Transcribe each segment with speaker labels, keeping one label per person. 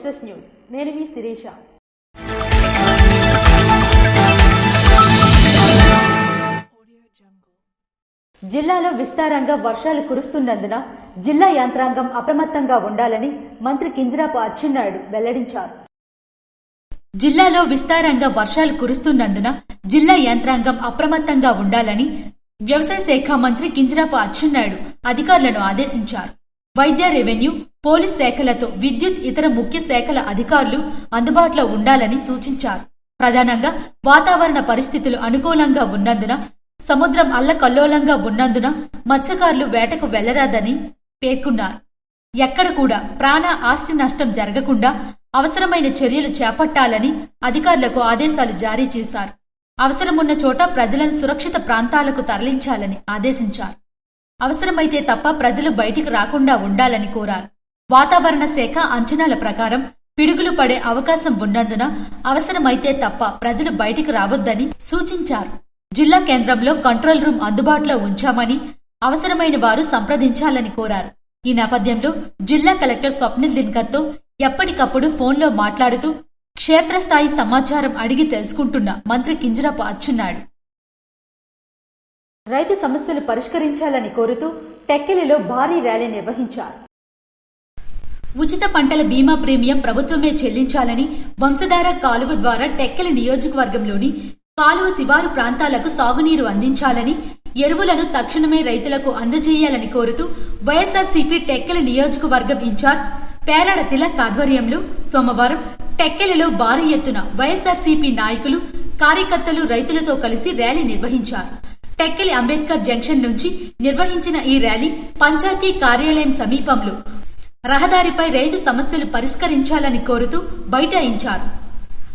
Speaker 1: SS news. నేను మీ శిరీష. జిల్లాలో విస్తారంగా వర్షాలు కురుస్తున్నందున జిల్లా యంత్రాంగం అప్రమత్తంగా ఉండాలని మంత్రి కింజరాపు అచ్చెన్నాయుడు వెల్లడించారు. జిల్లాలో విస్తారంగా వర్షాలు కురుస్తున్నందున జిల్లా యంత్రాంగం అప్రమత్తంగా ఉండాలని వ్యవసాయ శాఖ మంత్రి కింజరాపు అచ్చెన్నాయుడు అధికారులను ఆదేశించారు. వైద్య, రెవెన్యూ, పోలీస్ శాఖలతో విద్యుత్, ఇతర ముఖ్య శాఖల అధికారులు అందుబాటులో ఉండాలని సూచించారు. ప్రధానంగా వాతావరణ పరిస్థితులు అనుకూలంగా ఉన్నందున, సముద్రం అల్లకల్లోలంగా ఉన్నందున మత్స్యకారులు వేటకు వెళ్లరాదని పేర్కొన్నారు. ఎక్కడ కూడా ప్రాణ, ఆస్తి నష్టం జరగకుండా అవసరమైన చర్యలు చేపట్టాలని అధికారులకు ఆదేశాలు జారీ చేశారు. అవసరమున్న చోట ప్రజలను సురక్షిత ప్రాంతాలకు తరలించాలని ఆదేశించారు. అవసరమైతే తప్ప ప్రజలు బయటికి రాకుండా ఉండాలని కోరారు. వాతావరణ శాఖ అంచనాల ప్రకారం పిడుగులు పడే అవకాశం ఉన్నందున అవసరమైతే తప్ప ప్రజలు బయటికి రావద్దని సూచించారు. జిల్లా కేంద్రంలో కంట్రోల్ రూమ్ అందుబాటులో ఉంచామని, అవసరమైన వారు సంప్రదించాలని కోరారు. ఈ నేపథ్యంలో జిల్లా కలెక్టర్ స్వప్నిల్ దినకర్తో ఎప్పటికప్పుడు ఫోన్లో మాట్లాడుతూ క్షేత్రస్థాయి సమాచారం అడిగి తెలుసుకుంటున్న మంత్రి కింజరాపు అచ్చెన్నాయుడు రైతు సమస్యలు పరిష్కరించాలని కోరుతూ టెక్కెలిలో భారీ ర్యాలీ నిర్వహించారు. ఉచిత పంటల బీమా ప్రీమియం ప్రభుత్వమే చెల్లించాలని, వంశధార కాలువ ద్వారా టెక్కెలి నియోజకవర్గంలోని కాలువ శివారు ప్రాంతాలకు సాగునీరు అందించాలని, ఎరువులను తక్షణమే రైతులకు అందజేయాలని కోరుతూ వైఎస్ఆర్సీపీ టెక్కెలి నియోజకవర్గం ఇన్ఛార్జ్ పేరాడ తిలక్ ఆధ్వర్యంలో సోమవారం టెక్కెలిలో భారీ ఎత్తున వైఎస్ఆర్సీపీ నాయకులు, కార్యకర్తలు రైతులతో కలిసి ర్యాలీ నిర్వహించారు. టెక్కెలి అంబేద్కర్ జంక్షన్ నుంచి నిర్వహించిన ఈ ర్యాలీ పంచాయతీ కార్యాలయం సమీపంలో రహదారిపై రైతు సమస్యలు పరిష్కరించాలని కోరుతూ బైఠాయించారు.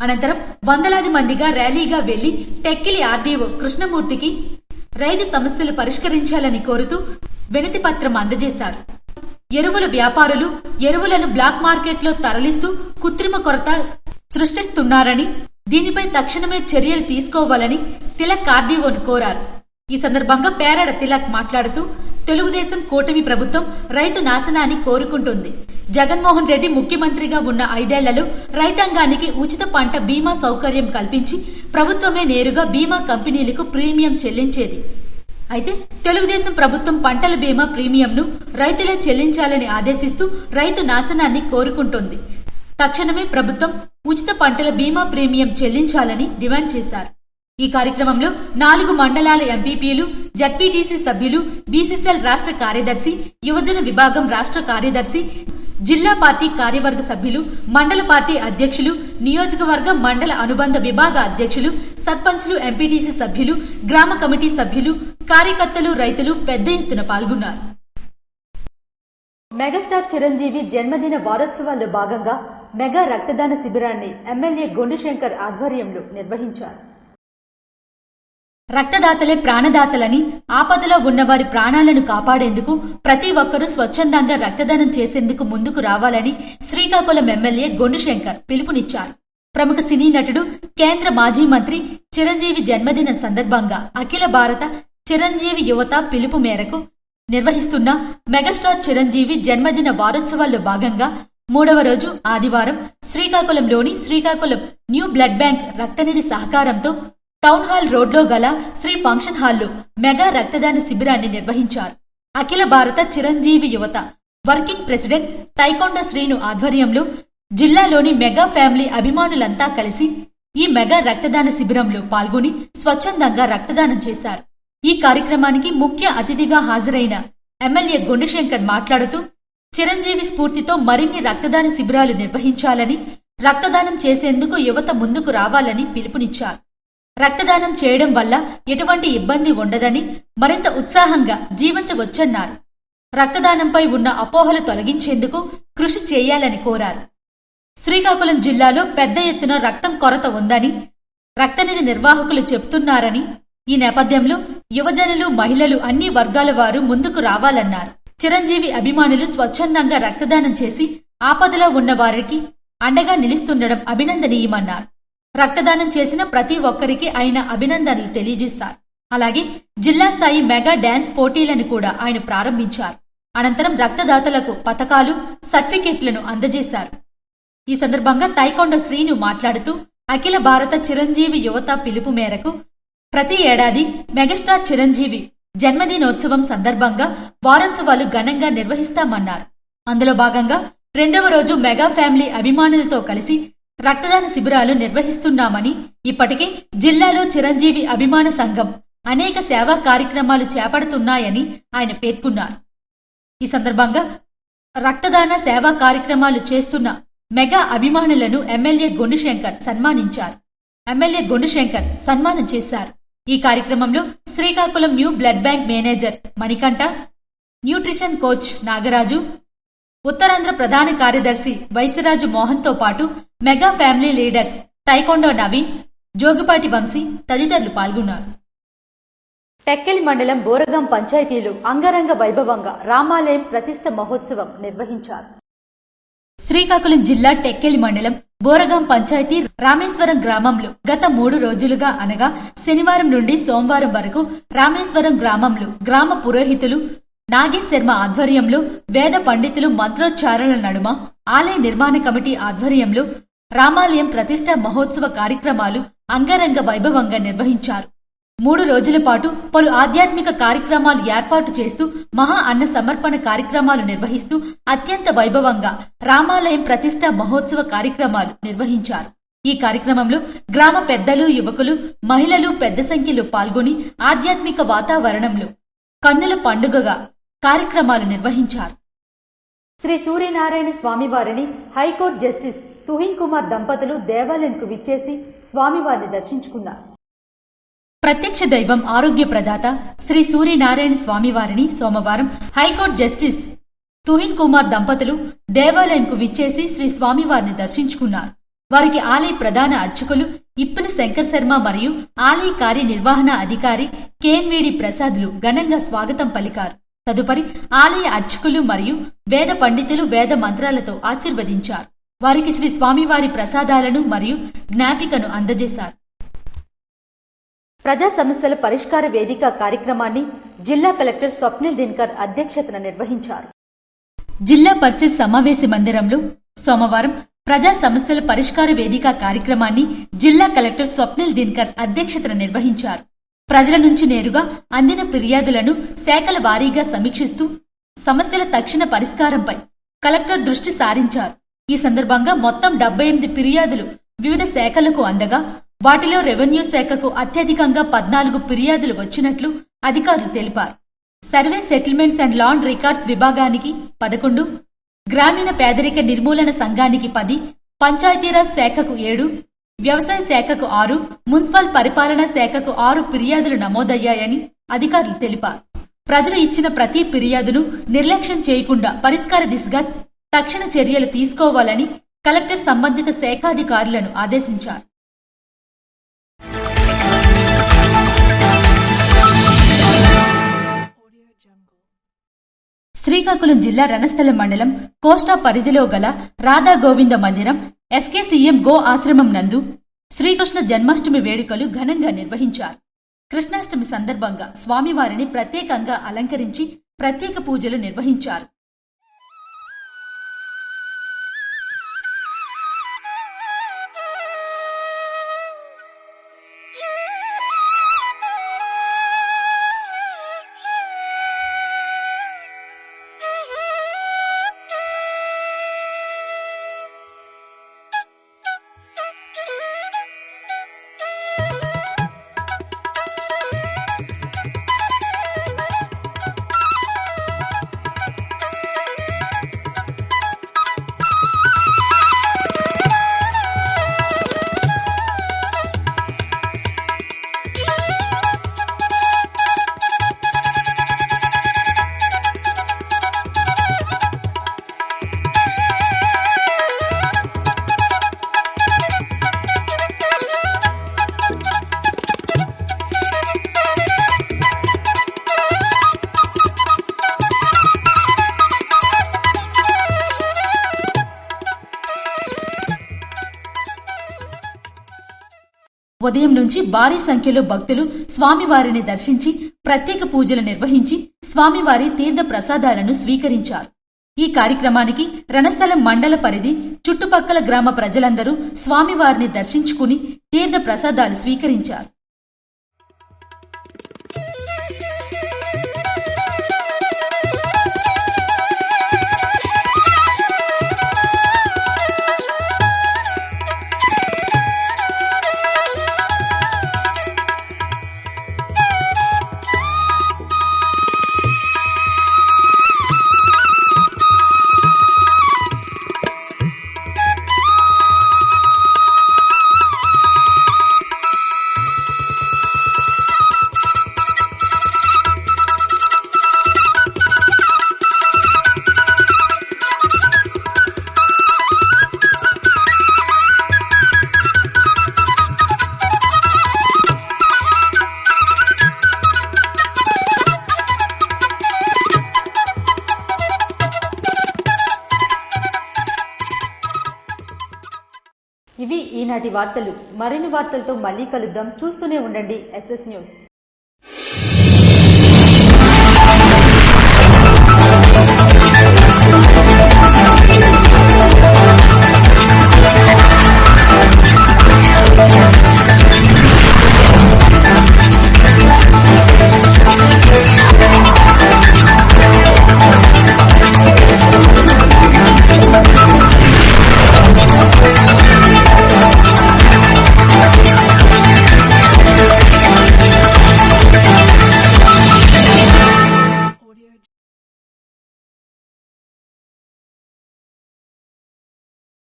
Speaker 1: అనంతరం వందలాది మందిగా ర్యాలీగా వెళ్లి టెక్కెలి ఆర్డీఓ కృష్ణమూర్తికి రైతు సమస్యలు పరిష్కరించాలని కోరుతూ వినతి పత్రం అందజేశారు. ఎరువుల వ్యాపారులు ఎరువులను బ్లాక్ మార్కెట్లో తరలిస్తూ కృత్రిమ కొరత సృష్టిస్తున్నారని, దీనిపై తక్షణమే చర్యలు తీసుకోవాలని తిలక్ ఆర్డీఓను కోరారు. ఈ సందర్భంగా పేరాడ తిలక్ మాట్లాడుతూ తెలుగుదేశం కూటమి ప్రభుత్వం రైతు నాశనాన్ని కోరుకుంటుంది. జగన్మోహన్ రెడ్డి ముఖ్యమంత్రిగా ఉన్న 5 ఏళ్లలో రైతాంగానికి ఉచిత పంట బీమా సౌకర్యం కల్పించి ప్రభుత్వమే నేరుగా బీమా కంపెనీలకు ప్రీమియం చెల్లించేది. అయితే తెలుగుదేశం ప్రభుత్వం పంటల బీమా ప్రీమియంను రైతులే చెల్లించాలని ఆదేశిస్తూ రైతు నాశనాన్ని కోరుకుంటోంది. తక్షణమే ప్రభుత్వం ఉచిత పంటల బీమా ప్రీమియం చెల్లించాలని డిమాండ్ చేశారు. ఈ కార్యక్రమంలో 4 మండలాల ఎంపీపీలు, జడ్పీటీసీ సభ్యులు, బీసీసీఎల్ రాష్ట్ర కార్యదర్శి, యువజన విభాగం రాష్ట్ర కార్యదర్శి, జిల్లా పార్టీ కార్యవర్గ సభ్యులు, మండల పార్టీ అధ్యక్షులు, నియోజకవర్గ మండల అనుబంధ విభాగ అధ్యక్షులు, సర్పంచ్లు, ఎంపీటీసీ సభ్యులు, గ్రామ కమిటీ సభ్యులు, కార్యకర్తలు, రైతులు పెద్ద ఎత్తున పాల్గొన్నారు. మెగాస్టార్ చిరంజీవి జన్మదిన వారోత్సవాల్లో భాగంగా మెగా రక్తదాన శిబిరాన్ని ఎమ్మెల్యే గొండుశంకర్ ఆధ్వర్యంలో నిర్వహించారు. రక్తదాతలే ప్రాణదాతలని, ఆపదలో ఉన్నవారి ప్రాణాలను కాపాడేందుకు ప్రతి ఒక్కరూ స్వచ్ఛందంగా రక్తదానం చేసేందుకు ముందుకు రావాలని శ్రీకాకుళం ఎమ్మెల్యే గొండుశంకర్ పిలుపునిచ్చారు. ప్రముఖ సినీ నటుడు, కేంద్ర మాజీ మంత్రి చిరంజీవి జన్మదిన సందర్భంగా అఖిల భారత చిరంజీవి యువత పిలుపు మేరకు నిర్వహిస్తున్న మెగాస్టార్ చిరంజీవి జన్మదిన వారోత్సవాల్లో భాగంగా 3వ రోజు ఆదివారం శ్రీకాకుళంలోని శ్రీకాకుళం న్యూ బ్లడ్ బ్యాంక్ రక్తనిధి సహకారంతో టౌన్ హాల్ రోడ్లో గల శ్రీ ఫంక్షన్ హాల్లో మెగా రక్తదాన శిబిరాన్ని నిర్వహించారు. అఖిల భారత చిరంజీవి యువత వర్కింగ్ ప్రెసిడెంట్ తైకొండ శ్రీను ఆధ్వర్యంలో జిల్లాలోని మెగా ఫ్యామిలీ అభిమానులంతా కలిసి ఈ మెగా రక్తదాన శిబిరంలో పాల్గొని స్వచ్ఛందంగా రక్తదానం చేశారు. ఈ కార్యక్రమానికి ముఖ్య అతిథిగా హాజరైన ఎమ్మెల్యే గొండుశంకర్ మాట్లాడుతూ చిరంజీవి స్ఫూర్తితో మరిన్ని రక్తదాన శిబిరాలు నిర్వహించాలని, రక్తదానం చేసేందుకు యువత ముందుకు రావాలని పిలుపునిచ్చారు. రక్తదానం చేయడం వల్ల ఎటువంటి ఇబ్బంది ఉండదని, మరింత ఉత్సాహంగా జీవించవచ్చన్నారు. రక్తదానంపై ఉన్న అపోహలు తొలగించేందుకు కృషి చేయాలని కోరారు. శ్రీకాకుళం జిల్లాలో పెద్ద ఎత్తున రక్తం కొరత ఉందని రక్తనిధి నిర్వాహకులు చెబుతున్నారని, ఈ నేపథ్యంలో యువజనులు, మహిళలు అన్ని వర్గాల వారు ముందుకు రావాలన్నారు. చిరంజీవి అభిమానులు స్వచ్ఛందంగా రక్తదానం చేసి ఆపదలో ఉన్న వారికి అండగా నిలుస్తుండడం అభినందనీయమన్నారు. రక్తదానం చేసిన ప్రతి ఒక్కరికి ఆయన అభినందనలు తెలియజేశారు. అలాగే జిల్లా స్థాయి మెగా డాన్స్ పోటీలను కూడా ఆయన ప్రారంభించారు. అనంతరం రక్తదాతలకు పతకాలు, సర్టిఫికెట్లను అందజేశారు. ఈ సందర్భంగా తైకొండ శ్రీను మాట్లాడుతూ అఖిల భారత చిరంజీవి యువత పిలుపు మేరకు ప్రతి ఏడాది మెగాస్టార్ చిరంజీవి జన్మదినోత్సవం సందర్భంగా వారోత్సవాలు ఘనంగా నిర్వహిస్తామన్నారు. అందులో భాగంగా 2వ రోజు మెగా ఫ్యామిలీ అభిమానులతో కలిసి రక్తదాన శిబిరాలు నిర్వహిస్తున్నామని, ఇప్పటికే జిల్లాలో చిరంజీవి అభిమాన సంఘం అనేక సేవా కార్యక్రమాలు చేపడుతున్నాయని ఆయన పేర్కొన్నారు. ఈ సందర్భంగా రక్తదాన సేవా కార్యక్రమాలు చేస్తున్న మెగా అభిమానులను ఎమ్మెల్యే గుండుశంకర్ సన్మానించారు. ఎమ్మెల్యే గుండుశంకర్ సన్మానం చేశారు. ఈ కార్యక్రమంలో Srikakulam new blood bank manager Manikanta, nutrition coach Nagaraju, Uttarandhra ప్రధాన కార్యదర్శి వైశ్యరాజు మోహన్తో పాటు mega family leaders Taikonda Naveen, Jogipati Vamsi తదితరులు పాల్గొన్నారు. టెక్కెలి మండలం బోరగాం పంచాయతీలో అంగరంగ వైభవంగా రామాలయం ప్రతిష్ఠ మహోత్సవం నిర్వహించారు. శ్రీకాకుళం జిల్లా టెక్కెలి మండలం బోరగాం పంచాయతీ రామేశ్వరం గ్రామంలో గత 3 రోజులుగా అనగా శనివారం నుండి సోమవారం వరకు రామేశ్వరం గ్రామంలో గ్రామ పురోహితులు నాగేశ్ శర్మ ఆధ్వర్యంలో వేద పండితులు మంత్రోచ్చారణల నడుమ ఆలయ నిర్మాణ కమిటీ ఆధ్వర్యంలో రామాలయం ప్రతిష్ఠ మహోత్సవ కార్యక్రమాలు అంగరంగ వైభవంగా నిర్వహించారు. 3 రోజుల పాటు పలు ఆధ్యాత్మిక కార్యక్రమాలు ఏర్పాటు చేస్తూ మహా అన్న సమర్పణ కార్యక్రమాలు నిర్వహిస్తూ అత్యంత వైభవంగా రామాలయం ప్రతిష్ఠ మహోత్సవ కార్యక్రమాలు నిర్వహించారు. ఈ కార్యక్రమంలో గ్రామ పెద్దలు, యువకులు, మహిళలు పెద్ద సంఖ్యలో పాల్గొని ఆధ్యాత్మిక వాతావరణంలో కన్నుల పండుగగా కార్యక్రమాలు నిర్వహించారు. శ్రీ సూర్యనారాయణ స్వామివారిని హైకోర్టు జస్టిస్ తుహిన్ కుమార్ దంపతులు దేవాలయంకు విచ్చేసి స్వామివారిని దర్శించుకున్నారు. ప్రత్యక్ష దైవం ఆరోగ్య ప్రదాత శ్రీ సూర్యనారాయణ స్వామివారిని సోమవారం హైకోర్టు జస్టిస్ తుహిన్ కుమార్ దంపతులు దేవాలయంకు విచ్చేసి శ్రీ స్వామివారిని దర్శించుకున్నారు. వారికి ఆలయ ప్రధాన అర్చకులు ఇప్పుల శంకర్ శర్మ మరియు ఆలయ కార్యనిర్వహణ అధికారి కేఎన్వీడి ప్రసాద్లు ఘనంగా స్వాగతం పలికారు. తదుపరి ఆలయ అర్చకులు మరియు వేద పండితులు వేద మంత్రాలతో ఆశీర్వదించారు. వారికి శ్రీ స్వామివారి ప్రసాదాలను మరియు జ్ఞాపికను అందజేశారు. ప్రజా సమస్యల పరిష్కార వేదిక కార్యక్రమాన్ని జిల్లా కలెక్టర్ స్వప్నిల్ దినకర్ అధ్యక్షతన నిర్వహించారు. జిల్లా పరిషత్ సమావేశ మందిరంలో సోమవారం ప్రజా సమస్యల పరిష్కార వేదిక కార్యక్రమాన్ని జిల్లా కలెక్టర్ స్వప్నిల్ దినకర్ అధ్యక్షతన నిర్వహించారు. ప్రజల నుంచి నేరుగా అందిన ఫిర్యాదులను శాఖల వారీగా సమీక్షిస్తూ సమస్యల తక్షణ పరిష్కారంపై కలెక్టర్ దృష్టి సారించారు. ఈ సందర్భంగా మొత్తం 78 ఫిర్యాదులు వివిధ శాఖలకు అందగా వాటిలో రెవెన్యూ శాఖకు అత్యధికంగా 14 ఫిర్యాదులు వచ్చినట్లు అధికారులు తెలిపారు. Survey settlements and land records విభాగానికి 11, గ్రామీణ పేదరిక నిర్మూలన సంఘానికి 10, పంచాయతీరాజ్ శాఖకు 7, వ్యవసాయ శాఖకు 6, మున్సిపల్ పరిపాలనా శాఖకు 6 ఫిర్యాదులు నమోదయ్యాయని అధికారులు తెలిపారు. ప్రజలు ఇచ్చిన ప్రతి ఫిర్యాదును నిర్లక్ష్యం చేయకుండా పరిష్కార దిశగా తక్షణ చర్యలు తీసుకోవాలని కలెక్టర్ సంబంధిత శాఖాధికారులను ఆదేశించారు. శ్రీకాకుళం జిల్లా రణస్థలం మండలం కోస్టా పరిధిలో గల రాధా గోవింద మందిరం ఎస్కేసీఎం గో ఆశ్రమం నందు శ్రీకృష్ణ జన్మాష్టమి వేడుకలు ఘనంగా నిర్వహించారు. కృష్ణాష్టమి సందర్భంగా స్వామివారిని ప్రత్యేకంగా అలంకరించి ప్రత్యేక పూజలు నిర్వహించారు. ఉదయం నుంచి భారీ సంఖ్యలో భక్తులు స్వామివారిని దర్శించి ప్రత్యేక పూజలు నిర్వహించి స్వామివారి తీర్థ ప్రసాదాలను స్వీకరించారు. ఈ కార్యక్రమానికి రణస్థలం మండల పరిధి చుట్టుపక్కల గ్రామ ప్రజలందరూ స్వామివారిని దర్శించుకుని తీర్థ ప్రసాదాలు స్వీకరించారు. ఇవి ఈనాటి వార్తలు. మరిన్ని వార్తలతో మళ్ళీ కలుద్దాం. చూస్తూనే ఉండండి SS న్యూస్.